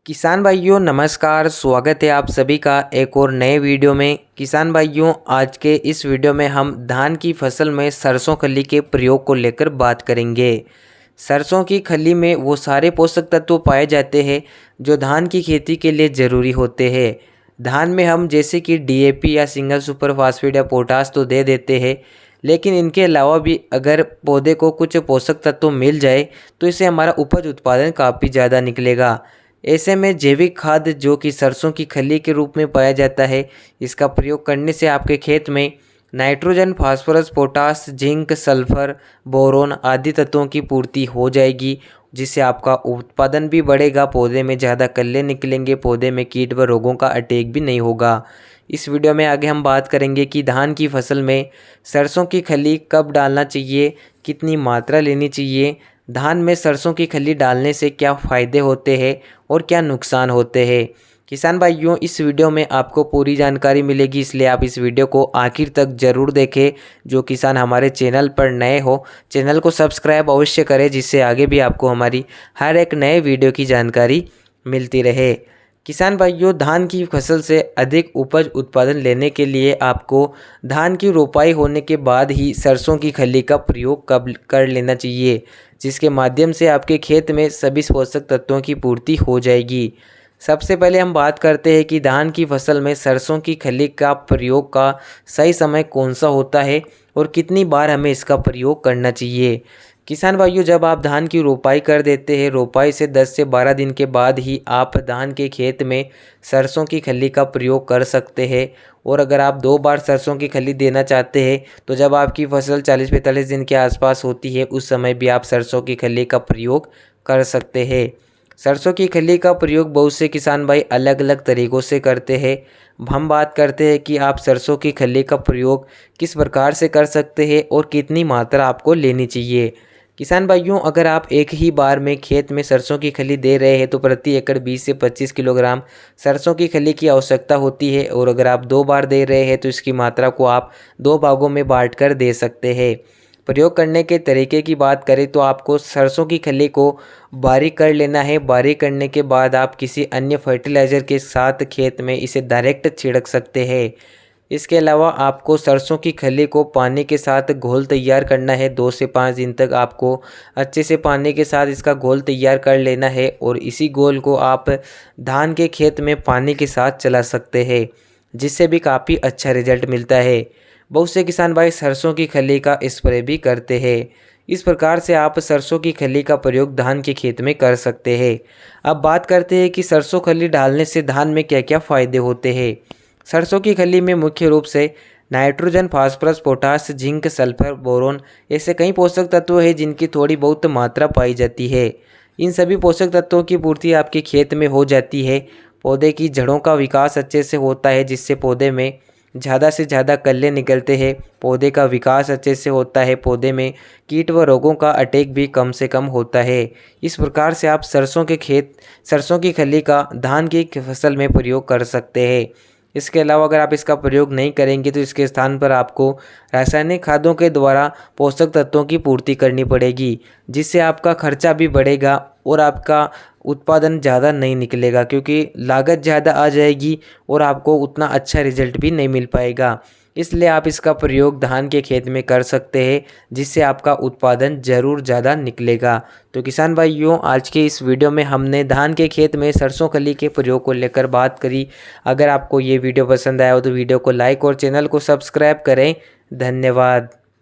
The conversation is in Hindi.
किसान भाइयों नमस्कार। स्वागत है आप सभी का एक और नए वीडियो में। किसान भाइयों आज के इस वीडियो में हम धान की फसल में सरसों खली के प्रयोग को लेकर बात करेंगे। सरसों की खली में वो सारे पोषक तत्व पाए जाते हैं जो धान की खेती के लिए ज़रूरी होते हैं। धान में हम जैसे कि डीएपी या सिंगल सुपर फास्फेट या पोटास तो दे देते हैं, लेकिन इनके अलावा भी अगर पौधे को कुछ पोषक तत्व मिल जाए तो इससे हमारा उपज उत्पादन काफ़ी ज़्यादा निकलेगा। ऐसे में जैविक खाद जो कि सरसों की खली के रूप में पाया जाता है, इसका प्रयोग करने से आपके खेत में nitrogen, phosphorus, potash, zinc, sulphur, boron आदि तत्वों की पूर्ति हो जाएगी, जिससे आपका उत्पादन भी बढ़ेगा, पौधे में ज़्यादा कल्ले निकलेंगे, पौधे में कीट व रोगों का अटैक भी नहीं होगा। इस वीडियो में आगे हम बात करेंगे कि धान की फसल में सरसों की खली कब डालना चाहिए, कितनी मात्रा लेनी चाहिए, धान में सरसों की खली डालने से क्या फ़ायदे होते हैं और क्या नुकसान होते हैं। किसान भाइयों इस वीडियो में आपको पूरी जानकारी मिलेगी, इसलिए आप इस वीडियो को आखिर तक ज़रूर देखें। जो किसान हमारे चैनल पर नए हो, चैनल को सब्सक्राइब अवश्य करें, जिससे आगे भी आपको हमारी हर एक नए वीडियो की जानकारी मिलती रहे। किसान भाइयों धान की फसल से अधिक उपज उत्पादन लेने के लिए आपको धान की रोपाई होने के बाद ही सरसों की खली का प्रयोग कर लेना चाहिए, जिसके माध्यम से आपके खेत में सभी पोषक तत्वों की पूर्ति हो जाएगी। सबसे पहले हम बात करते हैं कि धान की फसल में सरसों की खली का प्रयोग का सही समय कौन सा होता है और कितनी बार हमें इसका प्रयोग करना चाहिए। किसान भाइयों जब आप धान की रोपाई कर देते हैं, रोपाई से 10 से 12 दिन के बाद ही आप धान के खेत में सरसों की खली का प्रयोग कर सकते हैं। और अगर आप 2 बार सरसों की खली देना चाहते हैं तो जब आपकी फसल 40-45 दिन के आसपास होती है, उस समय भी आप सरसों की खली का प्रयोग कर सकते हैं। सरसों की खली का प्रयोग बहुत से किसान भाई अलग अलग तरीक़ों से करते हैं। हम बात करते हैं कि आप सरसों की खली का प्रयोग किस प्रकार से कर सकते हैं और कितनी मात्रा आपको लेनी चाहिए। किसान भाइयों अगर आप एक ही बार में खेत में सरसों की खली दे रहे हैं तो प्रति एकड़ 20 से 25 किलोग्राम सरसों की खली की आवश्यकता होती है, और अगर आप 2 बार दे रहे हैं तो इसकी मात्रा को आप 2 भागों में बांट कर दे सकते हैं। प्रयोग करने के तरीके की बात करें तो आपको सरसों की खली को बारीक कर लेना है। बारीक करने के बाद आप किसी अन्य फर्टिलाइज़र के साथ खेत में इसे डायरेक्ट छिड़क सकते हैं। इसके अलावा आपको सरसों की खली को पानी के साथ घोल तैयार करना है। 2 से 5 दिन तक आपको अच्छे से पानी के साथ इसका घोल तैयार कर लेना है, और इसी घोल को आप धान के खेत में पानी के साथ चला सकते हैं, जिससे भी काफ़ी अच्छा रिजल्ट मिलता है। बहुत से किसान भाई सरसों की खली का स्प्रे भी करते हैं। इस प्रकार से आप सरसों की खली का प्रयोग धान के खेत में कर सकते हैं। अब बात करते हैं कि सरसों खली डालने से धान में क्या क्या फ़ायदे होते हैं। सरसों की खली में मुख्य रूप से nitrogen, phosphorus, potash, zinc, sulphur, boron ऐसे कई पोषक तत्व हैं जिनकी थोड़ी बहुत मात्रा पाई जाती है। इन सभी पोषक तत्वों की पूर्ति आपके खेत में हो जाती है। पौधे की जड़ों का विकास अच्छे से होता है, जिससे पौधे में ज़्यादा से ज़्यादा कल्ले निकलते हैं। पौधे का विकास अच्छे से होता है, पौधे में कीट व रोगों का अटैक भी कम से कम होता है। इस प्रकार से आप सरसों की खली का धान की फसल में प्रयोग कर सकते हैं। इसके अलावा अगर आप इसका प्रयोग नहीं करेंगे तो इसके स्थान पर आपको रासायनिक खादों के द्वारा पोषक तत्वों की पूर्ति करनी पड़ेगी, जिससे आपका खर्चा भी बढ़ेगा और आपका उत्पादन ज़्यादा नहीं निकलेगा, क्योंकि लागत ज़्यादा आ जाएगी और आपको उतना अच्छा रिजल्ट भी नहीं मिल पाएगा। इसलिए आप इसका प्रयोग धान के खेत में कर सकते हैं, जिससे आपका उत्पादन ज़रूर ज़्यादा निकलेगा। तो किसान भाइयों आज के इस वीडियो में हमने धान के खेत में सरसों खली के प्रयोग को लेकर बात करी। अगर आपको ये वीडियो पसंद आया हो तो वीडियो को लाइक और चैनल को सब्सक्राइब करें। धन्यवाद।